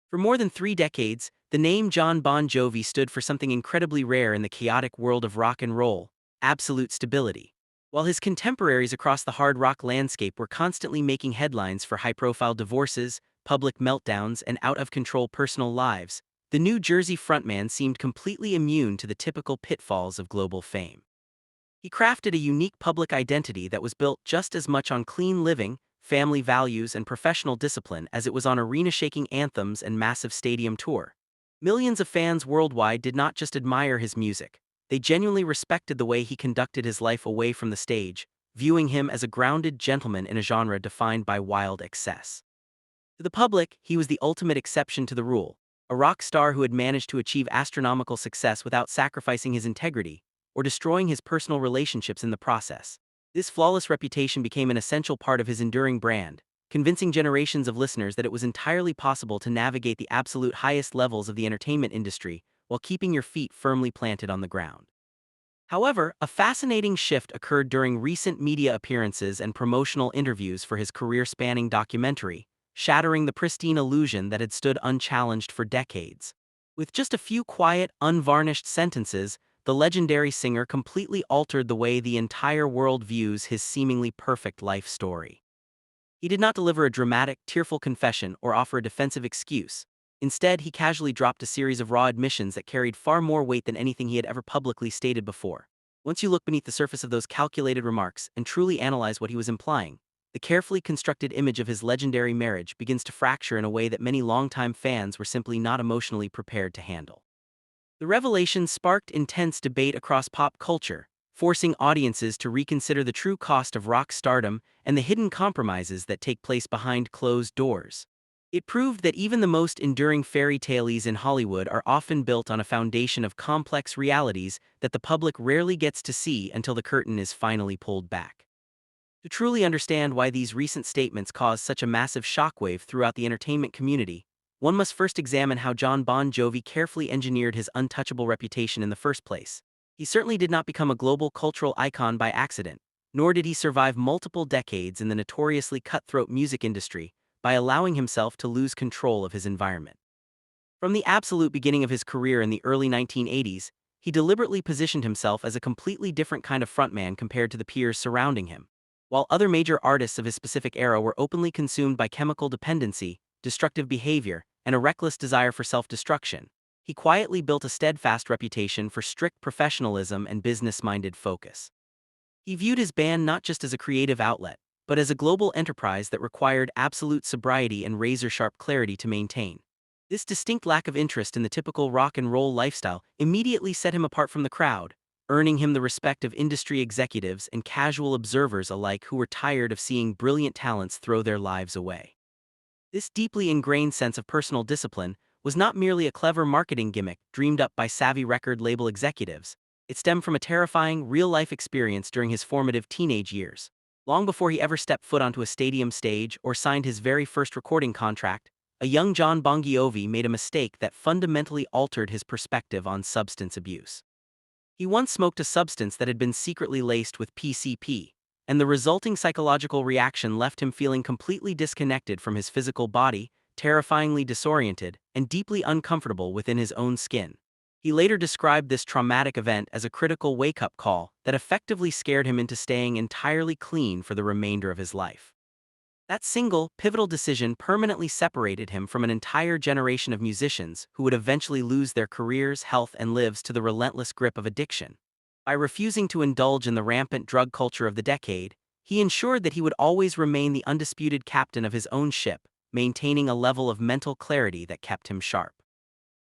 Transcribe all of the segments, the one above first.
For more than 3 decades, the name John Bon Jovi stood for something incredibly rare in the chaotic world of rock and roll: absolute stability. While his contemporaries across the hard rock landscape were constantly making headlines for high-profile divorces, public meltdowns, and out-of-control personal lives, the New Jersey frontman seemed completely immune to the typical pitfalls of global fame. He crafted a unique public identity that was built just as much on clean living, family values, and professional discipline as it was on arena-shaking anthems and massive stadium tour. Millions of fans worldwide did not just admire his music, they genuinely respected the way he conducted his life away from the stage, viewing him as a grounded gentleman in a genre defined by wild excess. To the public, he was the ultimate exception to the rule, a rock star who had managed to achieve astronomical success without sacrificing his integrity or destroying his personal relationships in the process. This flawless reputation became an essential part of his enduring brand, convincing generations of listeners that it was entirely possible to navigate the absolute highest levels of the entertainment industry while keeping your feet firmly planted on the ground. However, a fascinating shift occurred during recent media appearances and promotional interviews for his career-spanning documentary, shattering the pristine illusion that had stood unchallenged for decades. With just a few quiet, unvarnished sentences, the legendary singer completely altered the way the entire world views his seemingly perfect life story. He did not deliver a dramatic, tearful confession or offer a defensive excuse. Instead, he casually dropped a series of raw admissions that carried far more weight than anything he had ever publicly stated before. Once you look beneath the surface of those calculated remarks and truly analyze what he was implying, the carefully constructed image of his legendary marriage begins to fracture in a way that many longtime fans were simply not emotionally prepared to handle. The revelation sparked intense debate across pop culture, forcing audiences to reconsider the true cost of rock stardom and the hidden compromises that take place behind closed doors. It proved that even the most enduring fairy tales in Hollywood are often built on a foundation of complex realities that the public rarely gets to see until the curtain is finally pulled back. To truly understand why these recent statements caused such a massive shockwave throughout the entertainment community, one must first examine how John Bon Jovi carefully engineered his untouchable reputation in the first place. He certainly did not become a global cultural icon by accident, nor did he survive multiple decades in the notoriously cutthroat music industry by allowing himself to lose control of his environment. From the absolute beginning of his career in the early 1980s, he deliberately positioned himself as a completely different kind of frontman compared to the peers surrounding him. While other major artists of his specific era were openly consumed by chemical dependency, destructive behavior, and a reckless desire for self-destruction, he quietly built a steadfast reputation for strict professionalism and business-minded focus. He viewed his band not just as a creative outlet, but as a global enterprise that required absolute sobriety and razor-sharp clarity to maintain. This distinct lack of interest in the typical rock and roll lifestyle immediately set him apart from the crowd, earning him the respect of industry executives and casual observers alike who were tired of seeing brilliant talents throw their lives away. This deeply ingrained sense of personal discipline was not merely a clever marketing gimmick dreamed up by savvy record label executives. It stemmed from a terrifying, real-life experience during his formative teenage years. Long before he ever stepped foot onto a stadium stage or signed his very first recording contract, a young John Bon Jovi made a mistake that fundamentally altered his perspective on substance abuse. He once smoked a substance that had been secretly laced with PCP, and the resulting psychological reaction left him feeling completely disconnected from his physical body, terrifyingly disoriented, and deeply uncomfortable within his own skin. He later described this traumatic event as a critical wake-up call that effectively scared him into staying entirely clean for the remainder of his life. That single, pivotal decision permanently separated him from an entire generation of musicians who would eventually lose their careers, health, and lives to the relentless grip of addiction. By refusing to indulge in the rampant drug culture of the decade, he ensured that he would always remain the undisputed captain of his own ship, maintaining a level of mental clarity that kept him sharp.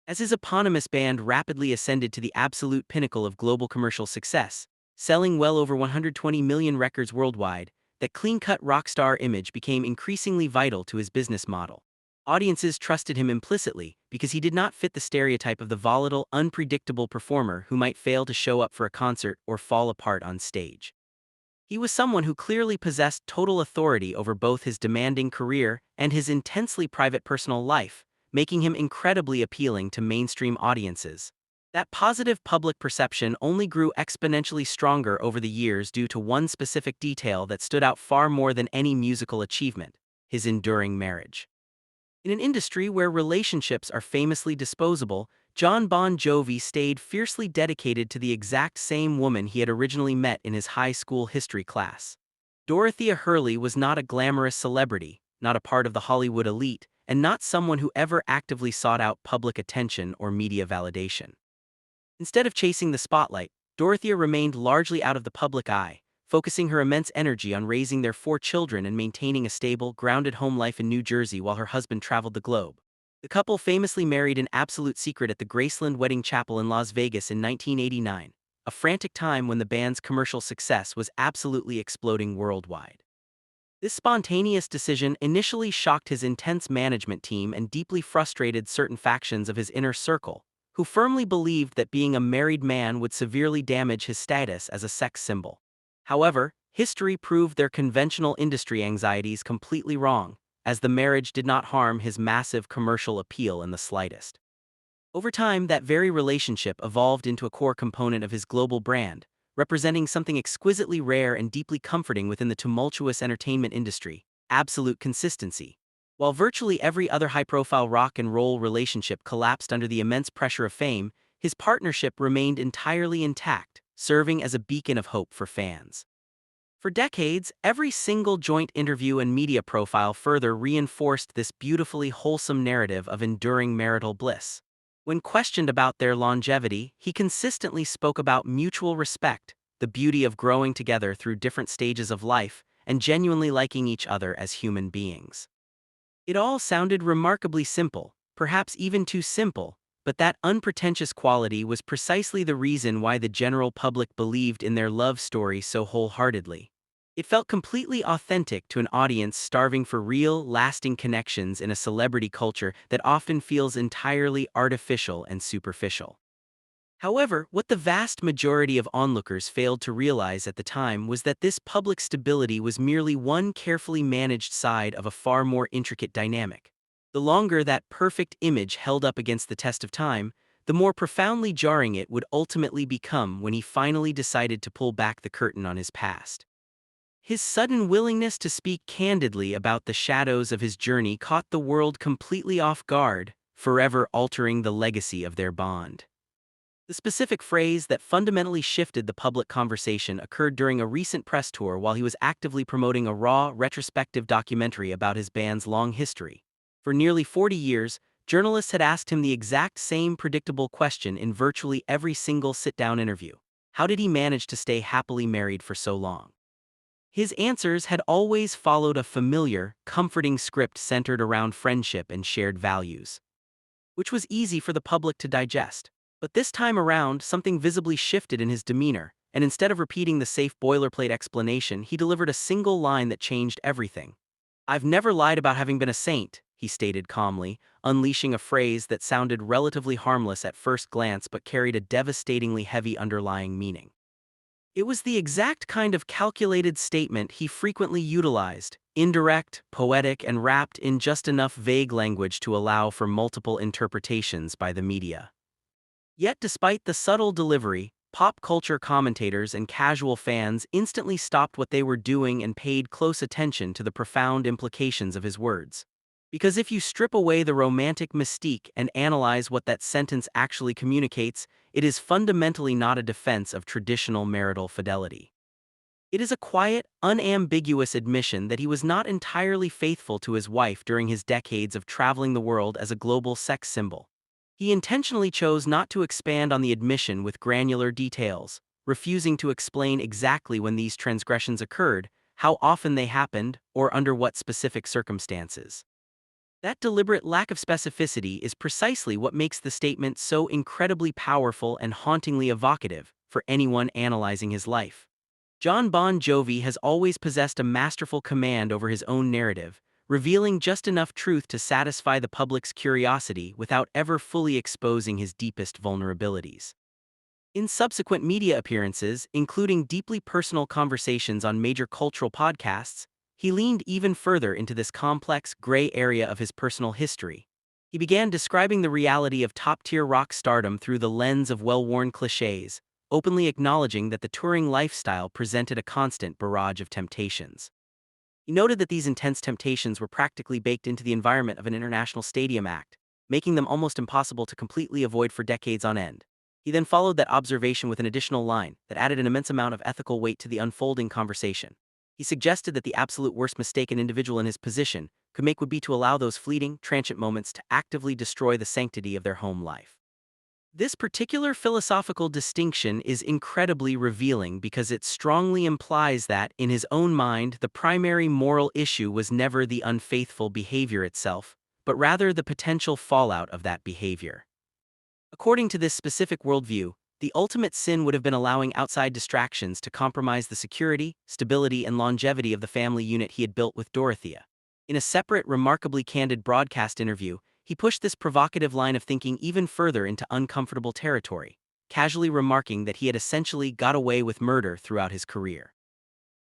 As his eponymous band rapidly ascended to the absolute pinnacle of global commercial success, selling well over 120 million records worldwide, that clean-cut rock star image became increasingly vital to his business model. Audiences trusted him implicitly because he did not fit the stereotype of the volatile, unpredictable performer who might fail to show up for a concert or fall apart on stage. He was someone who clearly possessed total authority over both his demanding career and his intensely private personal life, making him incredibly appealing to mainstream audiences. That positive public perception only grew exponentially stronger over the years due to one specific detail that stood out far more than any musical achievement: his enduring marriage. In an industry where relationships are famously disposable, John Bon Jovi stayed fiercely dedicated to the exact same woman he had originally met in his high school history class. Dorothea Hurley was not a glamorous celebrity, not a part of the Hollywood elite, and not someone who ever actively sought out public attention or media validation. Instead of chasing the spotlight, Dorothea remained largely out of the public eye, focusing her immense energy on raising their 4 children and maintaining a stable, grounded home life in New Jersey while her husband traveled the globe. The couple famously married in absolute secret at the Graceland Wedding Chapel in Las Vegas in 1989, a frantic time when the band's commercial success was absolutely exploding worldwide. This spontaneous decision initially shocked his intense management team and deeply frustrated certain factions of his inner circle, who firmly believed that being a married man would severely damage his status as a sex symbol. However, history proved their conventional industry anxieties completely wrong, as the marriage did not harm his massive commercial appeal in the slightest. Over time, that very relationship evolved into a core component of his global brand, representing something exquisitely rare and deeply comforting within the tumultuous entertainment industry: absolute consistency. While virtually every other high-profile rock and roll relationship collapsed under the immense pressure of fame, his partnership remained entirely intact, serving as a beacon of hope for fans. For decades, every single joint interview and media profile further reinforced this beautifully wholesome narrative of enduring marital bliss. When questioned about their longevity, he consistently spoke about mutual respect, the beauty of growing together through different stages of life, and genuinely liking each other as human beings. It all sounded remarkably simple, perhaps even too simple, but that unpretentious quality was precisely the reason why the general public believed in their love story so wholeheartedly. It felt completely authentic to an audience starving for real, lasting connections in a celebrity culture that often feels entirely artificial and superficial. However, what the vast majority of onlookers failed to realize at the time was that this public stability was merely one carefully managed side of a far more intricate dynamic. The longer that perfect image held up against the test of time, the more profoundly jarring it would ultimately become when he finally decided to pull back the curtain on his past. His sudden willingness to speak candidly about the shadows of his journey caught the world completely off guard, forever altering the legacy of their bond. The specific phrase that fundamentally shifted the public conversation occurred during a recent press tour while he was actively promoting a raw, retrospective documentary about his band's long history. For nearly 40 years, journalists had asked him the exact same predictable question in virtually every single sit-down interview: how did he manage to stay happily married for so long? His answers had always followed a familiar, comforting script centered around friendship and shared values, which was easy for the public to digest. But this time around, something visibly shifted in his demeanor, and instead of repeating the safe boilerplate explanation, he delivered a single line that changed everything. "I've never lied about having been a saint," he stated calmly, unleashing a phrase that sounded relatively harmless at first glance but carried a devastatingly heavy underlying meaning. It was the exact kind of calculated statement he frequently utilized: indirect, poetic, and wrapped in just enough vague language to allow for multiple interpretations by the media. Yet despite the subtle delivery, pop culture commentators and casual fans instantly stopped what they were doing and paid close attention to the profound implications of his words. Because if you strip away the romantic mystique and analyze what that sentence actually communicates, it is fundamentally not a defense of traditional marital fidelity. It is a quiet, unambiguous admission that he was not entirely faithful to his wife during his decades of traveling the world as a global sex symbol. He intentionally chose not to expand on the admission with granular details, refusing to explain exactly when these transgressions occurred, how often they happened, or under what specific circumstances. That deliberate lack of specificity is precisely what makes the statement so incredibly powerful and hauntingly evocative for anyone analyzing his life. John Bon Jovi has always possessed a masterful command over his own narrative, revealing just enough truth to satisfy the public's curiosity without ever fully exposing his deepest vulnerabilities. In subsequent media appearances, including deeply personal conversations on major cultural podcasts, he leaned even further into this complex, gray area of his personal history. He began describing the reality of top-tier rock stardom through the lens of well-worn cliches, openly acknowledging that the touring lifestyle presented a constant barrage of temptations. He noted that these intense temptations were practically baked into the environment of an international stadium act, making them almost impossible to completely avoid for decades on end. He then followed that observation with an additional line that added an immense amount of ethical weight to the unfolding conversation. He suggested that the absolute worst mistake an individual in his position could make would be to allow those fleeting, transient moments to actively destroy the sanctity of their home life. This particular philosophical distinction is incredibly revealing because it strongly implies that, in his own mind, the primary moral issue was never the unfaithful behavior itself, but rather the potential fallout of that behavior. According to this specific worldview, the ultimate sin would have been allowing outside distractions to compromise the security, stability, and longevity of the family unit he had built with Dorothea. In a separate, remarkably candid broadcast interview, he pushed this provocative line of thinking even further into uncomfortable territory, casually remarking that he had essentially got away with murder throughout his career.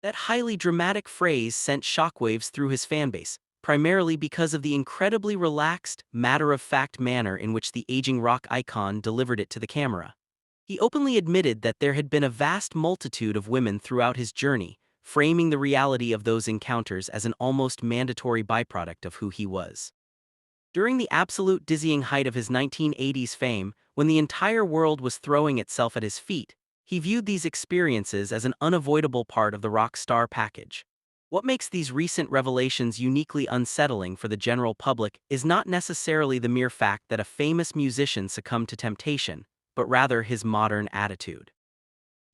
That highly dramatic phrase sent shockwaves through his fanbase, primarily because of the incredibly relaxed, matter-of-fact manner in which the aging rock icon delivered it to the camera. He openly admitted that there had been a vast multitude of women throughout his journey, framing the reality of those encounters as an almost mandatory byproduct of who he was. During the absolute dizzying height of his 1980s fame, when the entire world was throwing itself at his feet, he viewed these experiences as an unavoidable part of the rock star package. What makes these recent revelations uniquely unsettling for the general public is not necessarily the mere fact that a famous musician succumbed to temptation, but rather his modern attitude.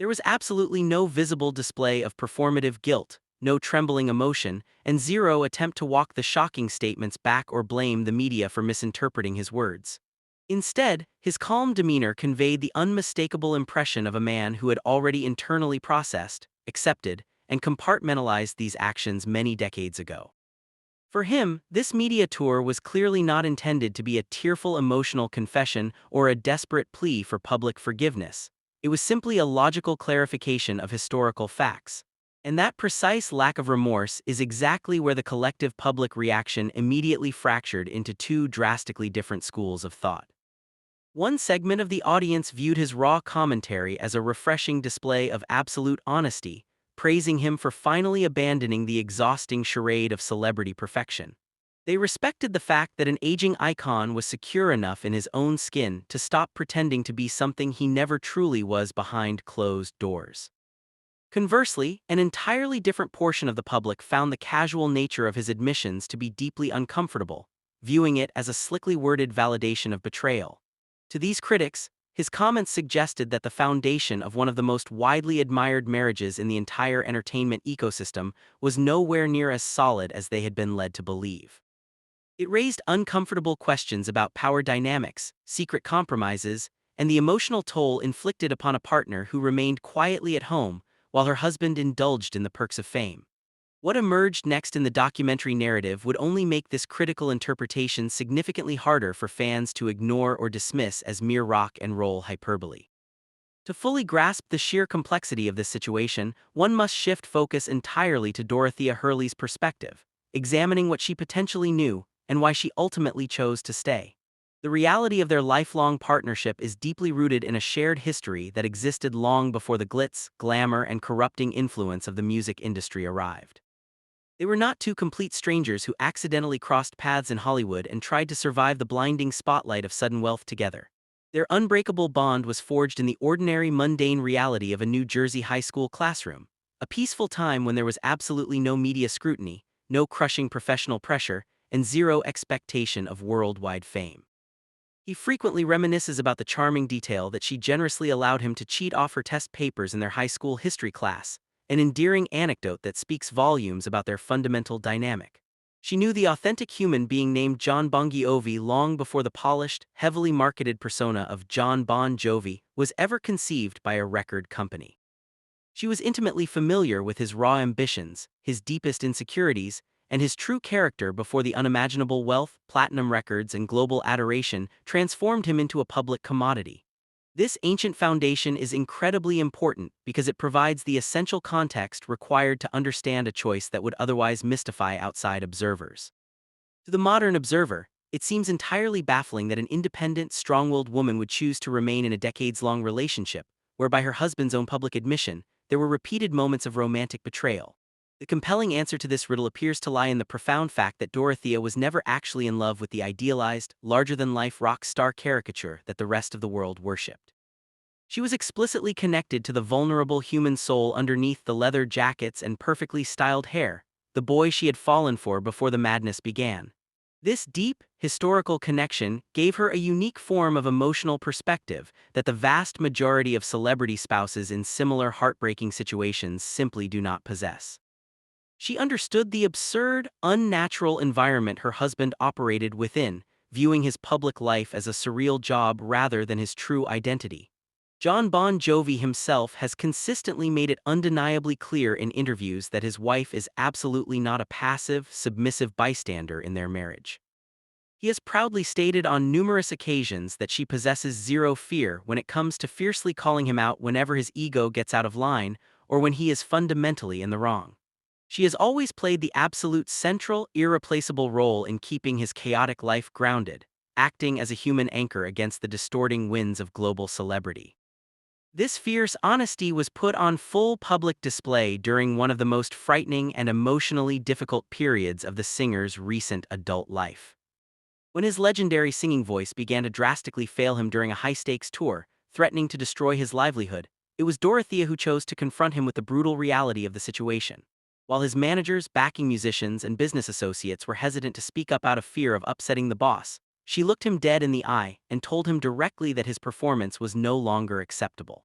There was absolutely no visible display of performative guilt, no trembling emotion, and zero attempt to walk the shocking statements back or blame the media for misinterpreting his words. Instead, his calm demeanor conveyed the unmistakable impression of a man who had already internally processed, accepted, and compartmentalized these actions many decades ago. For him, this media tour was clearly not intended to be a tearful emotional confession or a desperate plea for public forgiveness. It was simply a logical clarification of historical facts. And that precise lack of remorse is exactly where the collective public reaction immediately fractured into two drastically different schools of thought. One segment of the audience viewed his raw commentary as a refreshing display of absolute honesty, praising him for finally abandoning the exhausting charade of celebrity perfection. They respected the fact that an aging icon was secure enough in his own skin to stop pretending to be something he never truly was behind closed doors. Conversely, an entirely different portion of the public found the casual nature of his admissions to be deeply uncomfortable, viewing it as a slickly worded validation of betrayal. To these critics, his comments suggested that the foundation of one of the most widely admired marriages in the entire entertainment ecosystem was nowhere near as solid as they had been led to believe. It raised uncomfortable questions about power dynamics, secret compromises, and the emotional toll inflicted upon a partner who remained quietly at home while her husband indulged in the perks of fame. What emerged next in the documentary narrative would only make this critical interpretation significantly harder for fans to ignore or dismiss as mere rock and roll hyperbole. To fully grasp the sheer complexity of this situation, one must shift focus entirely to Dorothea Hurley's perspective, examining what she potentially knew and why she ultimately chose to stay. The reality of their lifelong partnership is deeply rooted in a shared history that existed long before the glitz, glamour, and corrupting influence of the music industry arrived. They were not two complete strangers who accidentally crossed paths in Hollywood and tried to survive the blinding spotlight of sudden wealth together. Their unbreakable bond was forged in the ordinary, mundane reality of a New Jersey high school classroom, a peaceful time when there was absolutely no media scrutiny, no crushing professional pressure, and zero expectation of worldwide fame. He frequently reminisces about the charming detail that she generously allowed him to cheat off her test papers in their high school history class, an endearing anecdote that speaks volumes about their fundamental dynamic. She knew the authentic human being named John Bon Jovi long before the polished, heavily marketed persona of John Bon Jovi was ever conceived by a record company. She was intimately familiar with his raw ambitions, his deepest insecurities, and his true character before the unimaginable wealth, platinum records, and global adoration transformed him into a public commodity. This ancient foundation is incredibly important because it provides the essential context required to understand a choice that would otherwise mystify outside observers. To the modern observer, it seems entirely baffling that an independent, strong-willed woman would choose to remain in a decades-long relationship, where by her husband's own public admission, there were repeated moments of romantic betrayal. The compelling answer to this riddle appears to lie in the profound fact that Dorothea was never actually in love with the idealized, larger-than-life rock star caricature that the rest of the world worshipped. She was explicitly connected to the vulnerable human soul underneath the leather jackets and perfectly styled hair, the boy she had fallen for before the madness began. This deep, historical connection gave her a unique form of emotional perspective that the vast majority of celebrity spouses in similar heartbreaking situations simply do not possess. She understood the absurd, unnatural environment her husband operated within, viewing his public life as a surreal job rather than his true identity. Jon Bon Jovi himself has consistently made it undeniably clear in interviews that his wife is absolutely not a passive, submissive bystander in their marriage. He has proudly stated on numerous occasions that she possesses zero fear when it comes to fiercely calling him out whenever his ego gets out of line or when he is fundamentally in the wrong. She has always played the absolute central, irreplaceable role in keeping his chaotic life grounded, acting as a human anchor against the distorting winds of global celebrity. This fierce honesty was put on full public display during one of the most frightening and emotionally difficult periods of the singer's recent adult life. When his legendary singing voice began to drastically fail him during a high-stakes tour, threatening to destroy his livelihood, it was Dorothea who chose to confront him with the brutal reality of the situation. While his managers, backing musicians, and business associates were hesitant to speak up out of fear of upsetting the boss, she looked him dead in the eye and told him directly that his performance was no longer acceptable.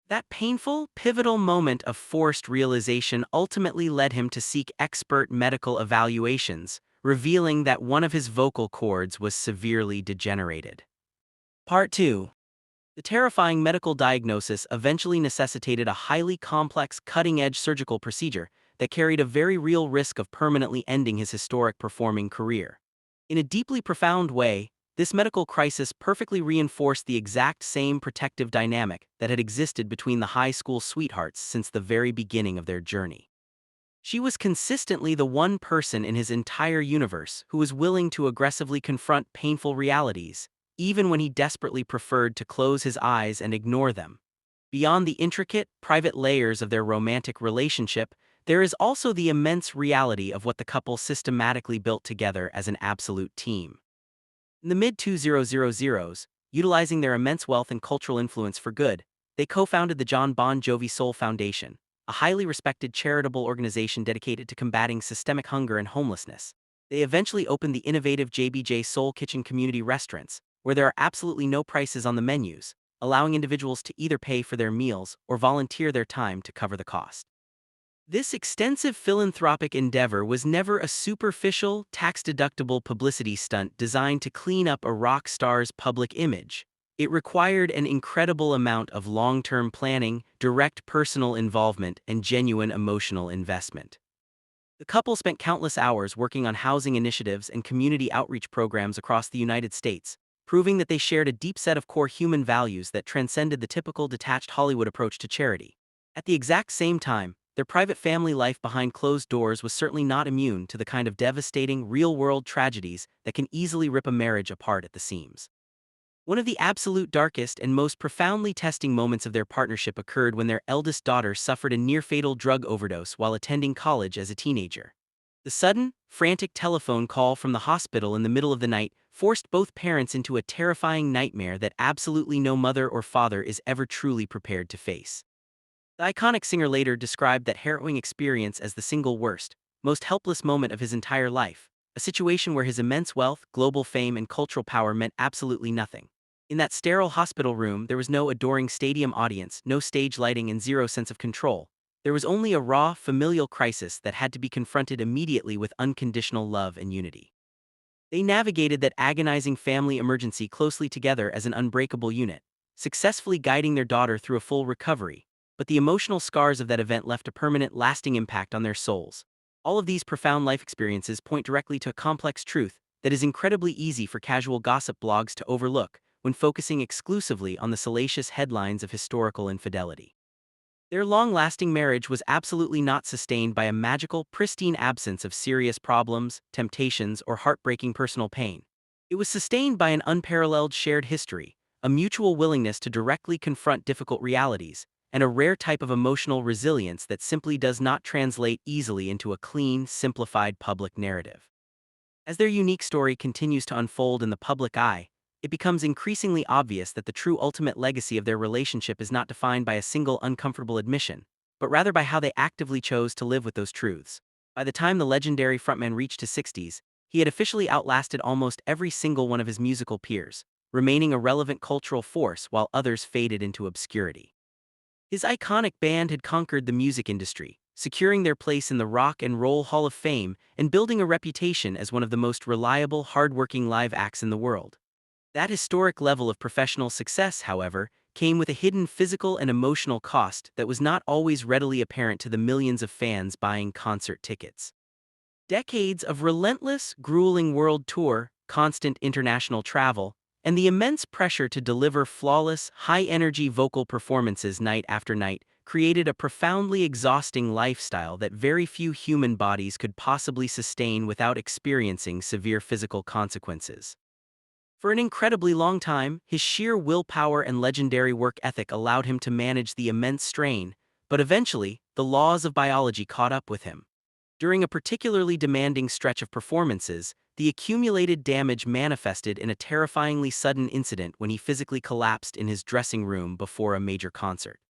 That painful, pivotal moment of forced realization ultimately led him to seek expert medical evaluations, revealing that one of his vocal cords was severely degenerated. Part 2. The terrifying medical diagnosis eventually necessitated a highly complex, cutting-edge surgical procedure that carried a very real risk of permanently ending his historic performing career. In a deeply profound way, this medical crisis perfectly reinforced the exact same protective dynamic that had existed between the high school sweethearts since the very beginning of their journey. She was consistently the one person in his entire universe who was willing to aggressively confront painful realities, even when he desperately preferred to close his eyes and ignore them. Beyond the intricate, private layers of their romantic relationship, there is also the immense reality of what the couple systematically built together as an absolute team. In the mid-2000s, utilizing their immense wealth and cultural influence for good, they co-founded the Jon Bon Jovi Soul Foundation, a highly respected charitable organization dedicated to combating systemic hunger and homelessness. They eventually opened the innovative JBJ Soul Kitchen community restaurants, where there are absolutely no prices on the menus, allowing individuals to either pay for their meals or volunteer their time to cover the cost. This extensive philanthropic endeavor was never a superficial, tax-deductible publicity stunt designed to clean up a rock star's public image. It required an incredible amount of long-term planning, direct personal involvement, and genuine emotional investment. The couple spent countless hours working on housing initiatives and community outreach programs across the United States, proving that they shared a deep set of core human values that transcended the typical detached Hollywood approach to charity. At the exact same time, their private family life behind closed doors was certainly not immune to the kind of devastating, real-world tragedies that can easily rip a marriage apart at the seams. One of the absolute darkest and most profoundly testing moments of their partnership occurred when their eldest daughter suffered a near-fatal drug overdose while attending college as a teenager. The sudden, frantic telephone call from the hospital in the middle of the night forced both parents into a terrifying nightmare that absolutely no mother or father is ever truly prepared to face. The iconic singer later described that harrowing experience as the single worst, most helpless moment of his entire life, a situation where his immense wealth, global fame, and cultural power meant absolutely nothing. In that sterile hospital room, there was no adoring stadium audience, no stage lighting, and zero sense of control. There was only a raw, familial crisis that had to be confronted immediately with unconditional love and unity. They navigated that agonizing family emergency closely together as an unbreakable unit, successfully guiding their daughter through a full recovery, but the emotional scars of that event left a permanent, lasting impact on their souls. All of these profound life experiences point directly to a complex truth that is incredibly easy for casual gossip blogs to overlook when focusing exclusively on the salacious headlines of historical infidelity. Their long-lasting marriage was absolutely not sustained by a magical, pristine absence of serious problems, temptations, or heartbreaking personal pain. It was sustained by an unparalleled shared history, a mutual willingness to directly confront difficult realities, and a rare type of emotional resilience that simply does not translate easily into a clean, simplified public narrative. As their unique story continues to unfold in the public eye, it becomes increasingly obvious that the true ultimate legacy of their relationship is not defined by a single uncomfortable admission, but rather by how they actively chose to live with those truths. By the time the legendary frontman reached his 60s, he had officially outlasted almost every single one of his musical peers, remaining a relevant cultural force while others faded into obscurity. His iconic band had conquered the music industry, securing their place in the Rock and Roll Hall of Fame and building a reputation as one of the most reliable, hardworking live acts in the world. That historic level of professional success, however, came with a hidden physical and emotional cost that was not always readily apparent to the millions of fans buying concert tickets. Decades of relentless, grueling world tour, constant international travel, and the immense pressure to deliver flawless, high-energy vocal performances night after night created a profoundly exhausting lifestyle that very few human bodies could possibly sustain without experiencing severe physical consequences. For an incredibly long time, his sheer willpower and legendary work ethic allowed him to manage the immense strain, but eventually, the laws of biology caught up with him. During a particularly demanding stretch of performances, the accumulated damage manifested in a terrifyingly sudden incident when he physically collapsed in his dressing room before a major concert.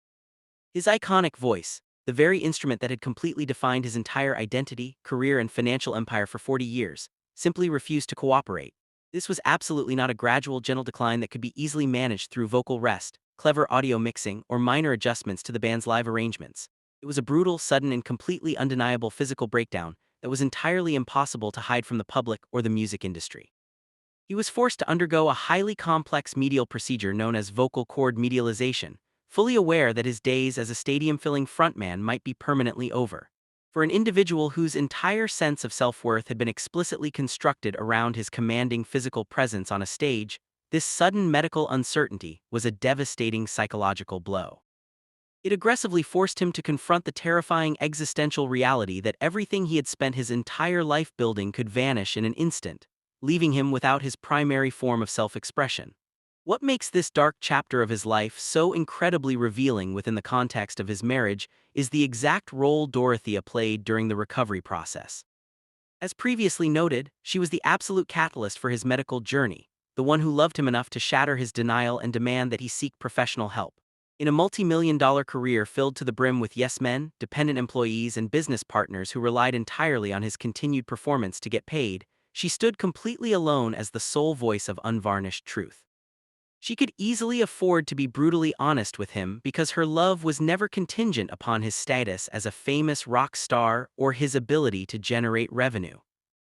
His iconic voice, the very instrument that had completely defined his entire identity, career, and financial empire for 40 years, simply refused to cooperate. This was absolutely not a gradual, gentle decline that could be easily managed through vocal rest, clever audio mixing, or minor adjustments to the band's live arrangements. It was a brutal, sudden, and completely undeniable physical breakdown that was entirely impossible to hide from the public or the music industry. He was forced to undergo a highly complex medial procedure known as vocal cord medialization, fully aware that his days as a stadium-filling frontman might be permanently over. For an individual whose entire sense of self-worth had been explicitly constructed around his commanding physical presence on a stage, this sudden medical uncertainty was a devastating psychological blow. It aggressively forced him to confront the terrifying existential reality that everything he had spent his entire life building could vanish in an instant, leaving him without his primary form of self-expression. What makes this dark chapter of his life so incredibly revealing within the context of his marriage is the exact role Dorothea played during the recovery process. As previously noted, she was the absolute catalyst for his medical journey, the one who loved him enough to shatter his denial and demand that he seek professional help. In a multi-million-dollar career filled to the brim with yes men, dependent employees, and business partners who relied entirely on his continued performance to get paid, she stood completely alone as the sole voice of unvarnished truth. She could easily afford to be brutally honest with him because her love was never contingent upon his status as a famous rock star or his ability to generate revenue.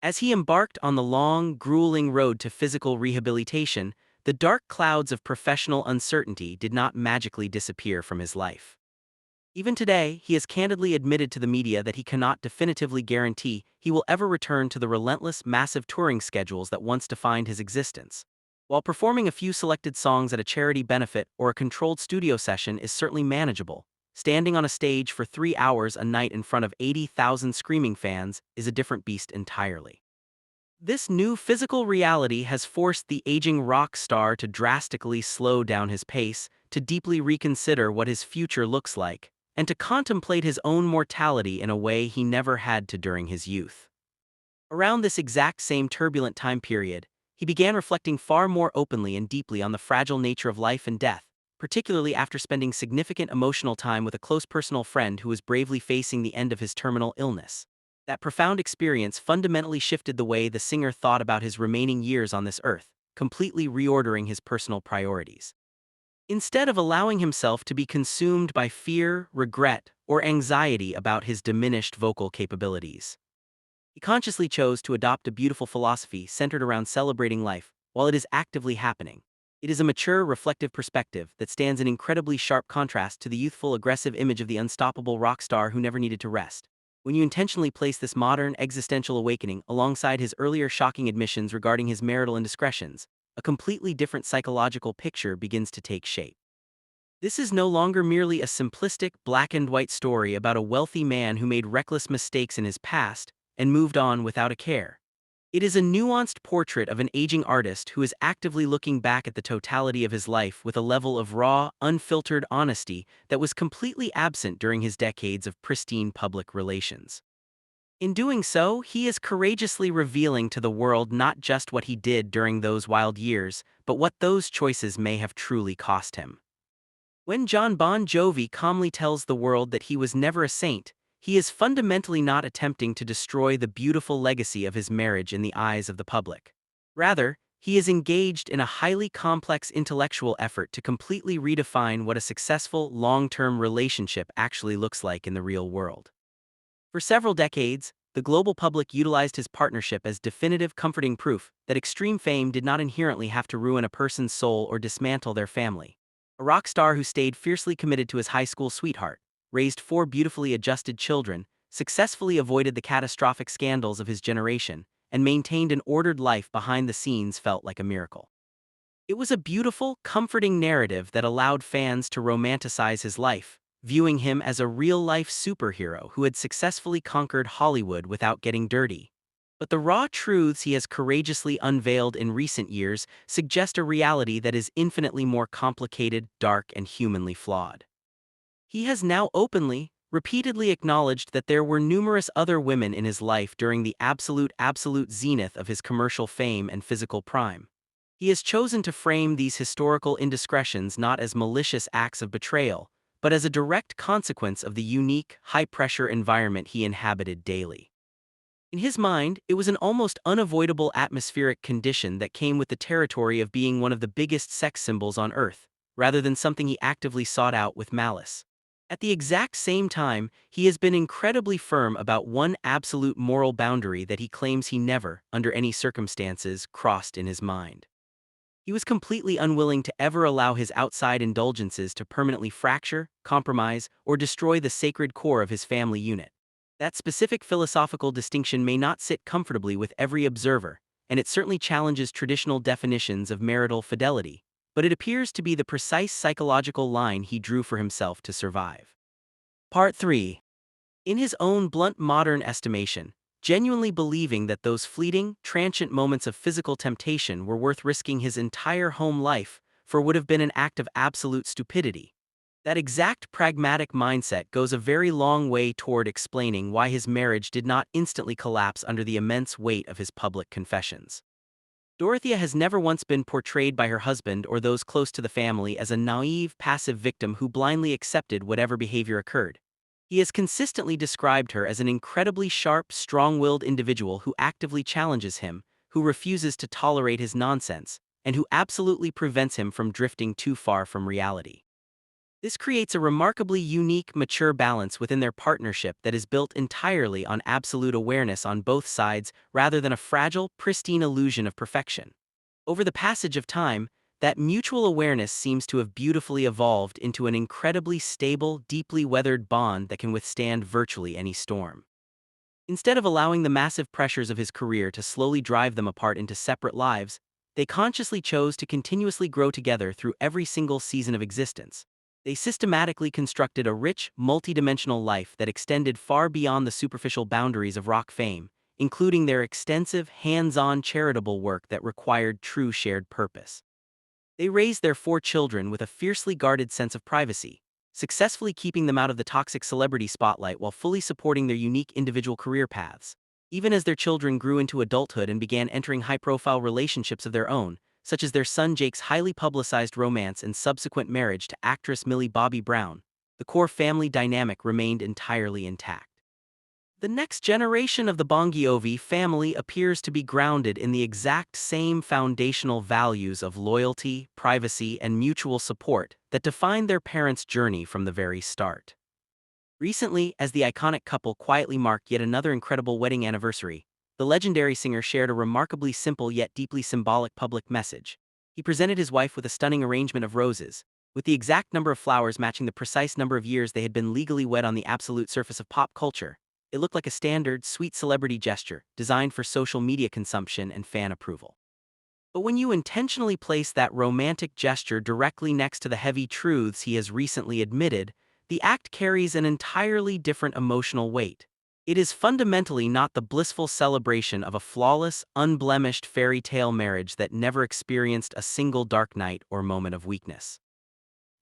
As he embarked on the long, grueling road to physical rehabilitation, the dark clouds of professional uncertainty did not magically disappear from his life. Even today, he has candidly admitted to the media that he cannot definitively guarantee he will ever return to the relentless, massive touring schedules that once defined his existence. While performing a few selected songs at a charity benefit or a controlled studio session is certainly manageable, standing on a stage for 3 hours a night in front of 80,000 screaming fans is a different beast entirely. This new physical reality has forced the aging rock star to drastically slow down his pace, to deeply reconsider what his future looks like, and to contemplate his own mortality in a way he never had to during his youth. Around this exact same turbulent time period, he began reflecting far more openly and deeply on the fragile nature of life and death, particularly after spending significant emotional time with a close personal friend who was bravely facing the end of his terminal illness. That profound experience fundamentally shifted the way the singer thought about his remaining years on this earth, completely reordering his personal priorities. Instead of allowing himself to be consumed by fear, regret, or anxiety about his diminished vocal capabilities, he consciously chose to adopt a beautiful philosophy centered around celebrating life while it is actively happening. It is a mature, reflective perspective that stands in incredibly sharp contrast to the youthful, aggressive image of the unstoppable rock star who never needed to rest. When you intentionally place this modern, existential awakening alongside his earlier shocking admissions regarding his marital indiscretions, a completely different psychological picture begins to take shape. This is no longer merely a simplistic, black-and-white story about a wealthy man who made reckless mistakes in his past and moved on without a care. It is a nuanced portrait of an aging artist who is actively looking back at the totality of his life with a level of raw, unfiltered honesty that was completely absent during his decades of pristine public relations. In doing so, he is courageously revealing to the world not just what he did during those wild years, but what those choices may have truly cost him. When John Bon Jovi calmly tells the world that he was never a saint, he is fundamentally not attempting to destroy the beautiful legacy of his marriage in the eyes of the public. Rather, he is engaged in a highly complex intellectual effort to completely redefine what a successful, long-term relationship actually looks like in the real world. For several decades, the global public utilized his partnership as definitive comforting proof that extreme fame did not inherently have to ruin a person's soul or dismantle their family. A rock star who stayed fiercely committed to his high school sweetheart, raised four beautifully adjusted children, successfully avoided the catastrophic scandals of his generation, and maintained an ordered life behind the scenes felt like a miracle. It was a beautiful, comforting narrative that allowed fans to romanticize his life, viewing him as a real-life superhero who had successfully conquered Hollywood without getting dirty. But the raw truths he has courageously unveiled in recent years suggest a reality that is infinitely more complicated, dark, and humanly flawed. He has now openly, repeatedly acknowledged that there were numerous other women in his life during the absolute zenith of his commercial fame and physical prime. He has chosen to frame these historical indiscretions not as malicious acts of betrayal, but as a direct consequence of the unique, high-pressure environment he inhabited daily. In his mind, it was an almost unavoidable atmospheric condition that came with the territory of being one of the biggest sex symbols on Earth, rather than something he actively sought out with malice. At the exact same time, he has been incredibly firm about one absolute moral boundary that he claims he never, under any circumstances, crossed in his mind. He was completely unwilling to ever allow his outside indulgences to permanently fracture, compromise, or destroy the sacred core of his family unit. That specific philosophical distinction may not sit comfortably with every observer, and it certainly challenges traditional definitions of marital fidelity, but it appears to be the precise psychological line he drew for himself to survive. Part 3. In his own blunt modern estimation, genuinely believing that those fleeting, transient moments of physical temptation were worth risking his entire home life for would have been an act of absolute stupidity. That exact pragmatic mindset goes a very long way toward explaining why his marriage did not instantly collapse under the immense weight of his public confessions. Dorothea has never once been portrayed by her husband or those close to the family as a naive, passive victim who blindly accepted whatever behavior occurred. He has consistently described her as an incredibly sharp, strong-willed individual who actively challenges him, who refuses to tolerate his nonsense, and who absolutely prevents him from drifting too far from reality. This creates a remarkably unique, mature balance within their partnership that is built entirely on absolute awareness on both sides rather than a fragile, pristine illusion of perfection. Over the passage of time, that mutual awareness seems to have beautifully evolved into an incredibly stable, deeply weathered bond that can withstand virtually any storm. Instead of allowing the massive pressures of his career to slowly drive them apart into separate lives, they consciously chose to continuously grow together through every single season of existence. They systematically constructed a rich, multidimensional life that extended far beyond the superficial boundaries of rock fame, including their extensive, hands-on charitable work that required true shared purpose. They raised their four children with a fiercely guarded sense of privacy, successfully keeping them out of the toxic celebrity spotlight while fully supporting their unique individual career paths. Even as their children grew into adulthood and began entering high-profile relationships of their own, such as their son Jake's highly publicized romance and subsequent marriage to actress Millie Bobby Brown, the core family dynamic remained entirely intact. The next generation of the Bongiovi family appears to be grounded in the exact same foundational values of loyalty, privacy, and mutual support that defined their parents' journey from the very start. Recently, as the iconic couple quietly marked yet another incredible wedding anniversary, the legendary singer shared a remarkably simple yet deeply symbolic public message. He presented his wife with a stunning arrangement of roses, with the exact number of flowers matching the precise number of years they had been legally wed on the absolute surface of pop culture. It looked like a standard, sweet celebrity gesture, designed for social media consumption and fan approval. But when you intentionally place that romantic gesture directly next to the heavy truths he has recently admitted, the act carries an entirely different emotional weight. It is fundamentally not the blissful celebration of a flawless, unblemished fairy tale marriage that never experienced a single dark night or moment of weakness.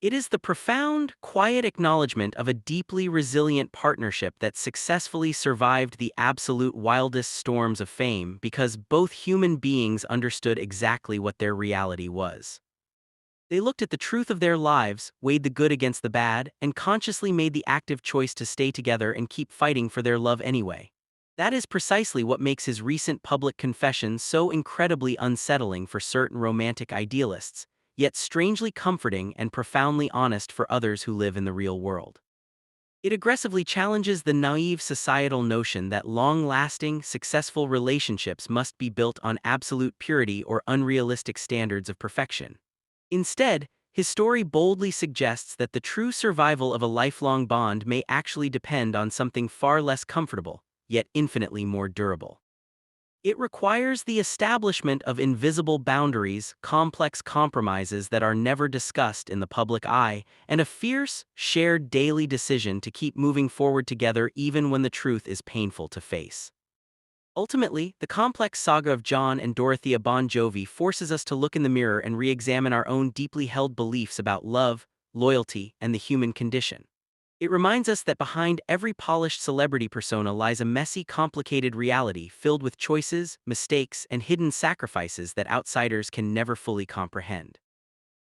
It is the profound, quiet acknowledgement of a deeply resilient partnership that successfully survived the absolute wildest storms of fame because both human beings understood exactly what their reality was. They looked at the truth of their lives, weighed the good against the bad, and consciously made the active choice to stay together and keep fighting for their love anyway. That is precisely what makes his recent public confession so incredibly unsettling for certain romantic idealists, yet strangely comforting and profoundly honest for others who live in the real world. It aggressively challenges the naive societal notion that long-lasting, successful relationships must be built on absolute purity or unrealistic standards of perfection. Instead, his story boldly suggests that the true survival of a lifelong bond may actually depend on something far less comfortable, yet infinitely more durable. It requires the establishment of invisible boundaries, complex compromises that are never discussed in the public eye, and a fierce, shared daily decision to keep moving forward together even when the truth is painful to face. Ultimately, the complex saga of John and Dorothea Bon Jovi forces us to look in the mirror and re-examine our own deeply held beliefs about love, loyalty, and the human condition. It reminds us that behind every polished celebrity persona lies a messy, complicated reality filled with choices, mistakes, and hidden sacrifices that outsiders can never fully comprehend.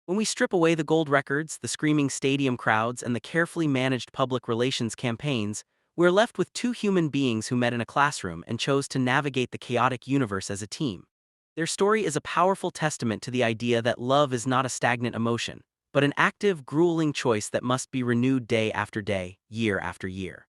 When we strip away the gold records, the screaming stadium crowds, and the carefully managed public relations campaigns, we're left with two human beings who met in a classroom and chose to navigate the chaotic universe as a team. Their story is a powerful testament to the idea that love is not a stagnant emotion, but an active, grueling choice that must be renewed day after day, year after year.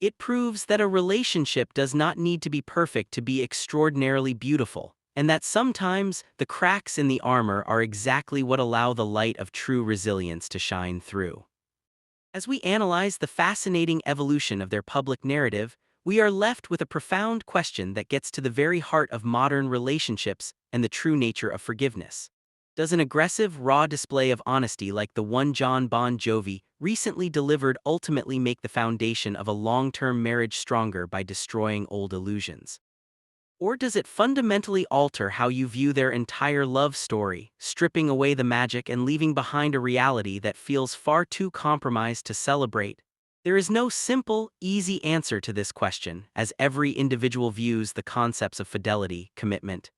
It proves that a relationship does not need to be perfect to be extraordinarily beautiful, and that sometimes the cracks in the armor are exactly what allow the light of true resilience to shine through. As we analyze the fascinating evolution of their public narrative, we are left with a profound question that gets to the very heart of modern relationships and the true nature of forgiveness. Does an aggressive, raw display of honesty like the one John Bon Jovi recently delivered ultimately make the foundation of a long-term marriage stronger by destroying old illusions? Or does it fundamentally alter how you view their entire love story, stripping away the magic and leaving behind a reality that feels far too compromised to celebrate? There is no simple, easy answer to this question, as every individual views the concepts of fidelity, commitment,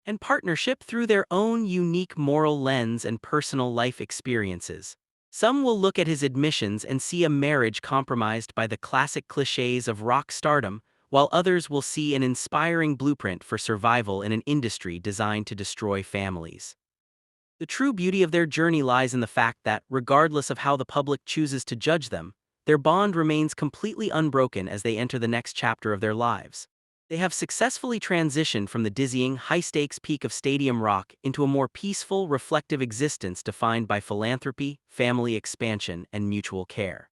and partnership through their own unique moral lens and personal life experiences. Some will look at his admissions and see a marriage compromised by the classic cliches of rock stardom, while others will see an inspiring blueprint for survival in an industry designed to destroy families. The true beauty of their journey lies in the fact that, regardless of how the public chooses to judge them, their bond remains completely unbroken as they enter the next chapter of their lives. They have successfully transitioned from the dizzying, high-stakes peak of stadium rock into a more peaceful, reflective existence defined by philanthropy, family expansion, and mutual care.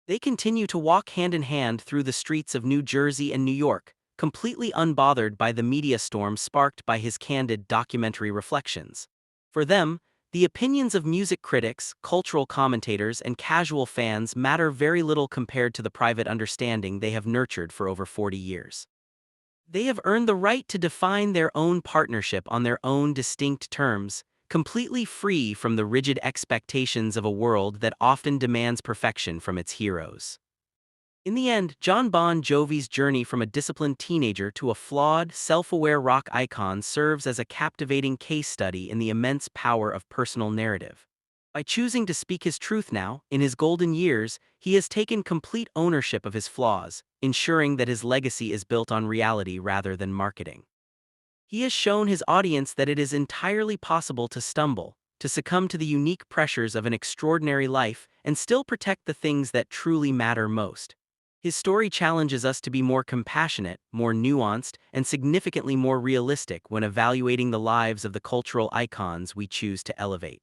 They continue to walk hand in hand through the streets of New Jersey and New York, completely unbothered by the media storm sparked by his candid documentary reflections. For them, the opinions of music critics, cultural commentators, and casual fans matter very little compared to the private understanding they have nurtured for over 40 years. They have earned the right to define their own partnership on their own distinct terms, completely free from the rigid expectations of a world that often demands perfection from its heroes. In the end, John Bon Jovi's journey from a disciplined teenager to a flawed, self-aware rock icon serves as a captivating case study in the immense power of personal narrative. By choosing to speak his truth now, in his golden years, he has taken complete ownership of his flaws, ensuring that his legacy is built on reality rather than marketing. He has shown his audience that it is entirely possible to stumble, to succumb to the unique pressures of an extraordinary life, and still protect the things that truly matter most. His story challenges us to be more compassionate, more nuanced, and significantly more realistic when evaluating the lives of the cultural icons we choose to elevate.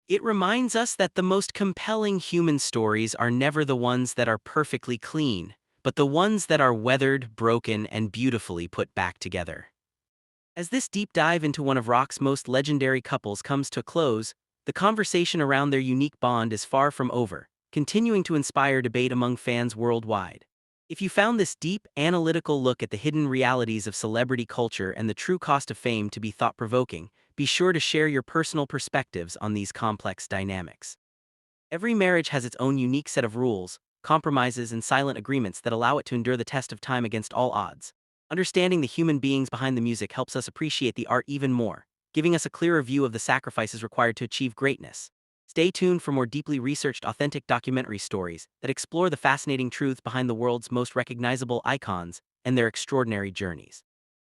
It reminds us that the most compelling human stories are never the ones that are perfectly clean, but the ones that are weathered, broken, and beautifully put back together. As this deep dive into one of rock's most legendary couples comes to a close, the conversation around their unique bond is far from over, continuing to inspire debate among fans worldwide. If you found this deep, analytical look at the hidden realities of celebrity culture and the true cost of fame to be thought-provoking, be sure to share your personal perspectives on these complex dynamics. Every marriage has its own unique set of rules, compromises, and silent agreements that allow it to endure the test of time against all odds. Understanding the human beings behind the music helps us appreciate the art even more, giving us a clearer view of the sacrifices required to achieve greatness. Stay tuned for more deeply researched authentic documentary stories that explore the fascinating truths behind the world's most recognizable icons and their extraordinary journeys.